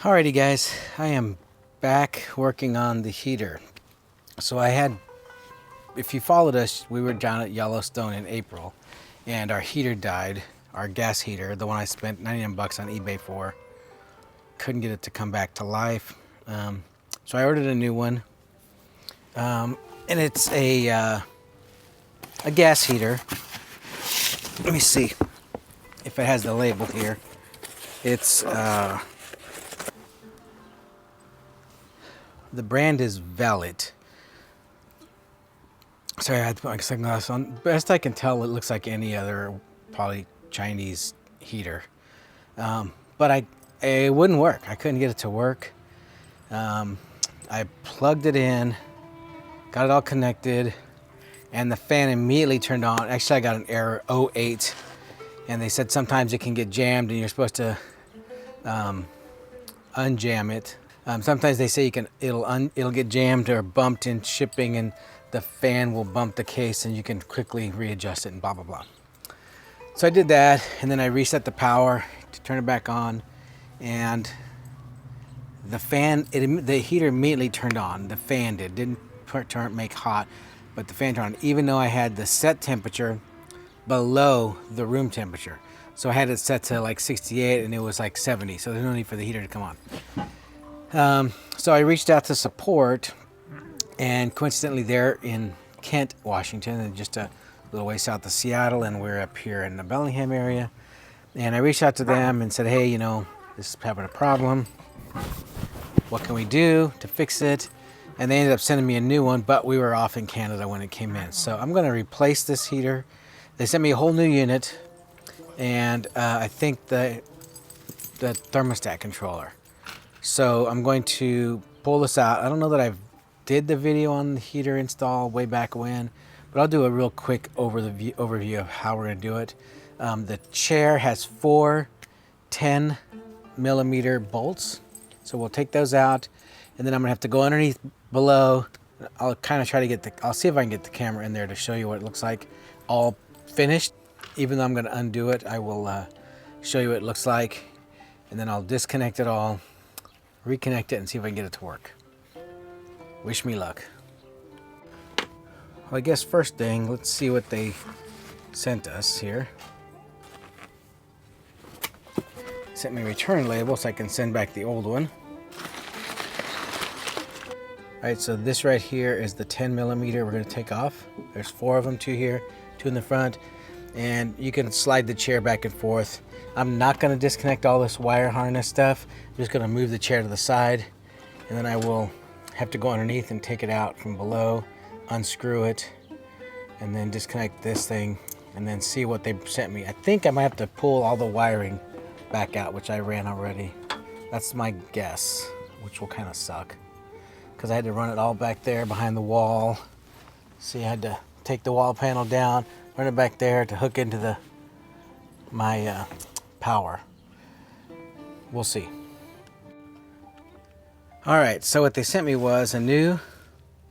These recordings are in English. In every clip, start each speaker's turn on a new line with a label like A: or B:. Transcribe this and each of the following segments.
A: Alrighty guys, I am back working on the heater. So if you followed us, we were down at Yellowstone in April and our heater died, our gas heater, the one I spent 99 bucks on eBay for. Couldn't get it to come back to life. So I ordered a new one. And it's a gas heater. Let me see if it has the label here. It's the brand is Velit. Sorry, I had to put my sunglasses on. Best I can tell, it looks like any other probably Chinese heater. But it wouldn't work. I couldn't get it to work. I plugged it in, got it all connected, and the fan immediately turned on. Actually, I got an error 08, and they said sometimes it can get jammed and you're supposed to unjam it. Sometimes they say it'll get jammed or bumped in shipping, and the fan will bump the case, and you can quickly readjust it and blah blah blah. So I did that, and then I reset the power to turn it back on, and the heater immediately turned on. The fan didn't make hot, but the fan turned on, even though I had the set temperature below the room temperature. So I had it set to like 68 and it was like 70, so there's no need for the heater to come on. So I reached out to support, and coincidentally they're in Kent, Washington, and just a little way south of Seattle, and we're up here in the Bellingham area. And I reached out to them and said, hey, this is having a problem. What can we do to fix it? And they ended up sending me a new one, but we were off in Canada when it came in. So I'm going to replace this heater. They sent me a whole new unit, and I think the thermostat controller. So I'm going to pull this out. I don't know that I did the video on the heater install way back when, but I'll do a real quick overview of how we're going to do it. The chair has 4 10-millimeter bolts, so we'll take those out, and then I'm going to have to go underneath below. I'll kind of try to I'll see if I can get the camera in there to show you what it looks like all finished. Even though I'm going to undo it, I will show you what it looks like, and then I'll disconnect it all, reconnect it, and see if I can get it to work. Wish me luck. Well, I guess first thing, let's see what they sent us here. Sent me a return label so I can send back the old one. Alright, so this right here is the 10-millimeter we're going to take off. There's 4 of them, 2 here, 2 in the front, and you can slide the chair back and forth. I'm not going to disconnect all this wire harness stuff. I'm just going to move the chair to the side, and then I will have to go underneath and take it out from below, unscrew it, and then disconnect this thing, and then see what they sent me. I think I might have to pull all the wiring back out, which I ran already. That's my guess, which will kind of suck, because I had to run it all back there behind the wall. See, I had to take the wall panel down, run it back there to hook into my power. We'll see. Alright, so what they sent me was a new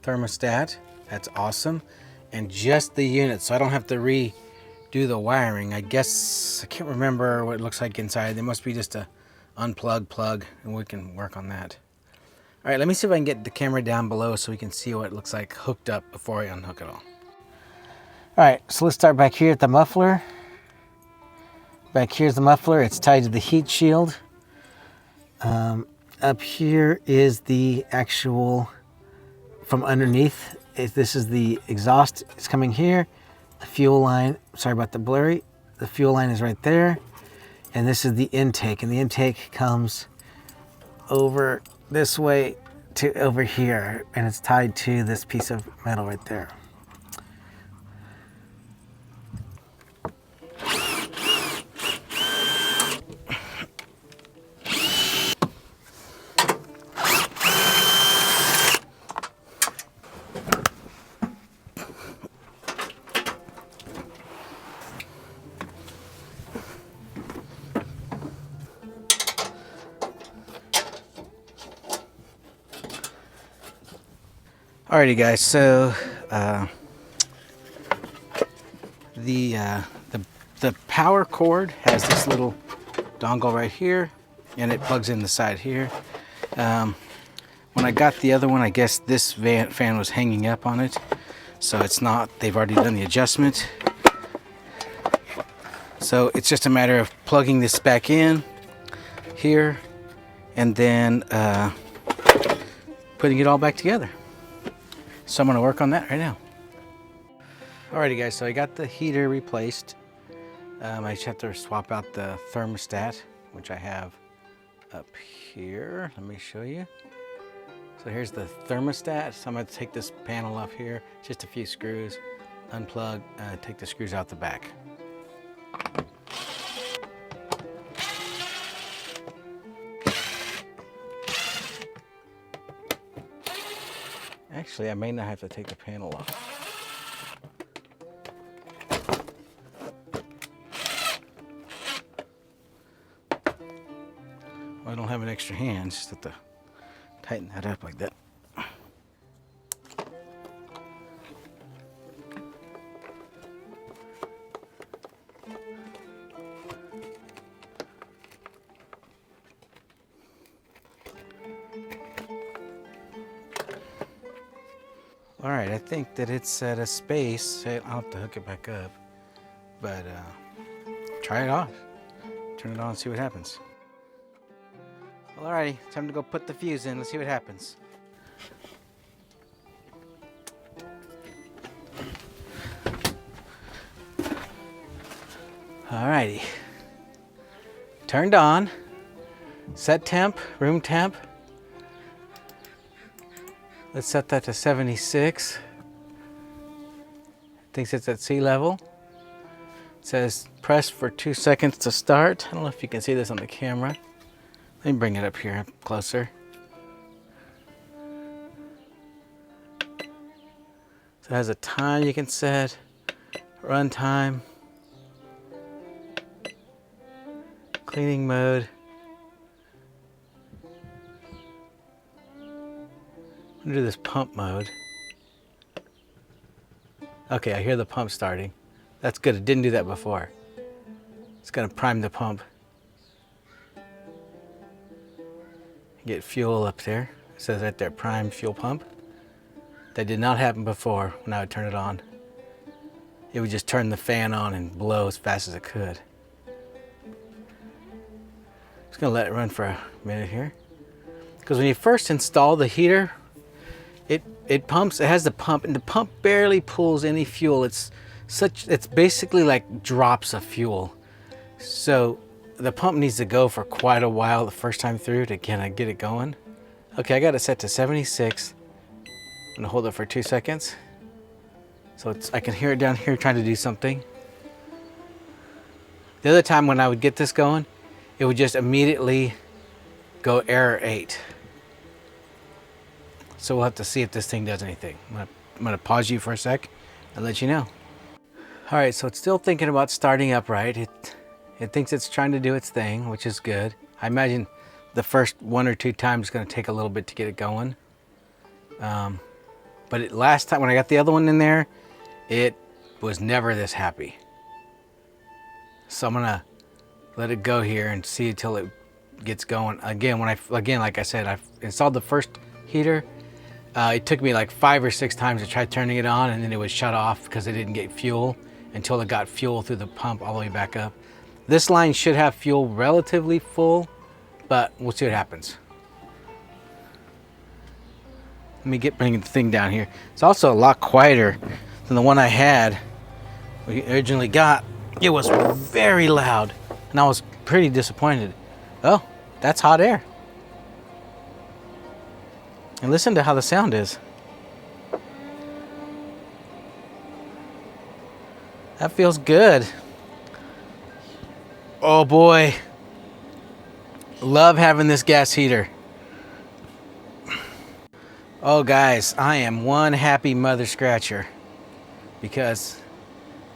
A: thermostat. That's awesome. And just the unit, so I don't have to redo the wiring. I guess, I can't remember what it looks like inside. There must be just a unplug, plug, and we can work on that. Alright, let me see if I can get the camera down below so we can see what it looks like hooked up before I unhook it all. Alright, so let's start back here at the muffler. Back here's the muffler. It's tied to the heat shield. Up here is the actual, from underneath, this is the exhaust. It's coming here. The fuel line, sorry about the blurry. The fuel line is right there. And this is the intake. And the intake comes over this way to over here. And it's tied to this piece of metal right there. Alrighty guys, so the power cord has this little dongle right here, and it plugs in the side here. When I got the other one, I guess this fan was hanging up on it, so it's not. They've already done the adjustment. So it's just a matter of plugging this back in here and then putting it all back together. So I'm gonna work on that right now. Alrighty guys, so I got the heater replaced. I just have to swap out the thermostat, which I have up here. Let me show you. So here's the thermostat. So I'm gonna take this panel off here, just a few screws, unplug, take the screws out the back. Actually, I may not have to take the panel off. I don't have an extra hand, just have to tighten that up like that. All right, I think that it's at a space. I'll have to hook it back up, but try it off. Turn it on and see what happens. Alrighty, time to go put the fuse in. Let's see what happens. Alrighty. Turned on. Set temp, room temp. Let's set that to 76. Thinks it's at sea level. It says press for 2 seconds to start. I don't know if you can see this on the camera. Let me bring it up here closer. So it has a time you can set, run time, cleaning mode. I'm gonna do this pump mode. Okay, I hear the pump starting. That's good, it didn't do that before. It's gonna prime the pump. Get fuel up there. It says right there, prime fuel pump. That did not happen before when I would turn it on. It would just turn the fan on and blow as fast as it could. Just gonna let it run for a minute here. Because when you first install the heater, it pumps, it has the pump, and the pump barely pulls any fuel. It's basically like drops of fuel. So the pump needs to go for quite a while the first time through to kind of get it going. Okay, I got it set to 76. I'm gonna hold it for 2 seconds. So I can hear it down here trying to do something. The other time when I would get this going, it would just immediately go error 8. So we'll have to see if this thing does anything. I'm gonna pause you for a sec and let you know. All right, so it's still thinking about starting up right. It thinks it's trying to do its thing, which is good. I imagine the first 1 or 2 times is gonna take a little bit to get it going. But last time when I got the other one in there, it was never this happy. So I'm gonna let it go here and see until it gets going. Again, like I said, I've installed the first heater. It took me like 5 or 6 times to try turning it on, and then it would shut off because it didn't get fuel until it got fuel through the pump all the way back up. This line should have fuel relatively full, but we'll see what happens. Let me bring the thing down here. It's also a lot quieter than the one I had we originally got. It was very loud, and I was pretty disappointed. Oh, that's hot air. And listen to how the sound is. That feels good. Oh boy. Love having this gas heater. Oh guys, I am one happy mother scratcher because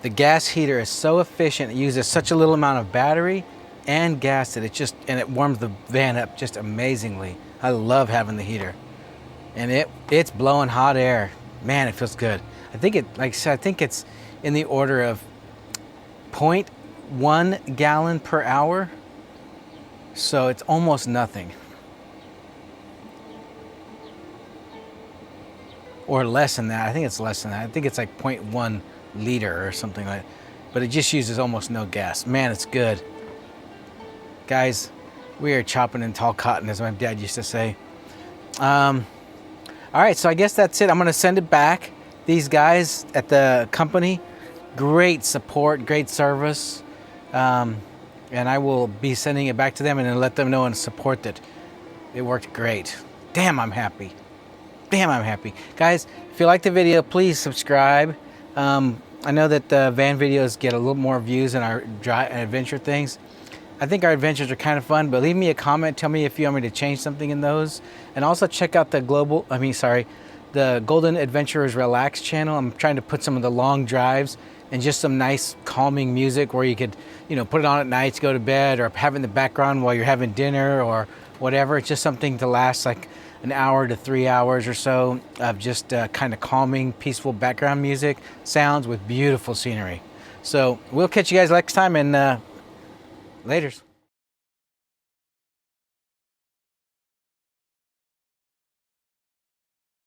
A: the gas heater is so efficient. It uses such a little amount of battery and gas that it warms the van up just amazingly. I love having the heater. And it's blowing hot air. Man, it feels good. I think it's in the order of 0.1 gallon per hour. So it's almost nothing. Or less than that. I think it's less than that. I think it's like 0.1 liter or something like that. But it just uses almost no gas. Man, it's good. Guys, we are chopping in tall cotton, as my dad used to say. All right, so I guess that's it. I'm gonna send it back. These guys at the company, great support, great service. And I will be sending it back to them and then let them know and support that it worked great. Damn, I'm happy. Damn, I'm happy. Guys, if you like the video, please subscribe. I know that the van videos get a little more views than our adventure things. I think our adventures are kind of fun, but leave me a comment. Tell me if you want me to change something in those. And also check out the the Golden Adventurers Relax channel. I'm trying to put some of the long drives and just some nice calming music where you could, put it on at night to go to bed, or have it in the background while you're having dinner or whatever. It's just something to last like an hour to 3 hours or so of just kind of calming, peaceful background music sounds with beautiful scenery. So we'll catch you guys next time, and laters.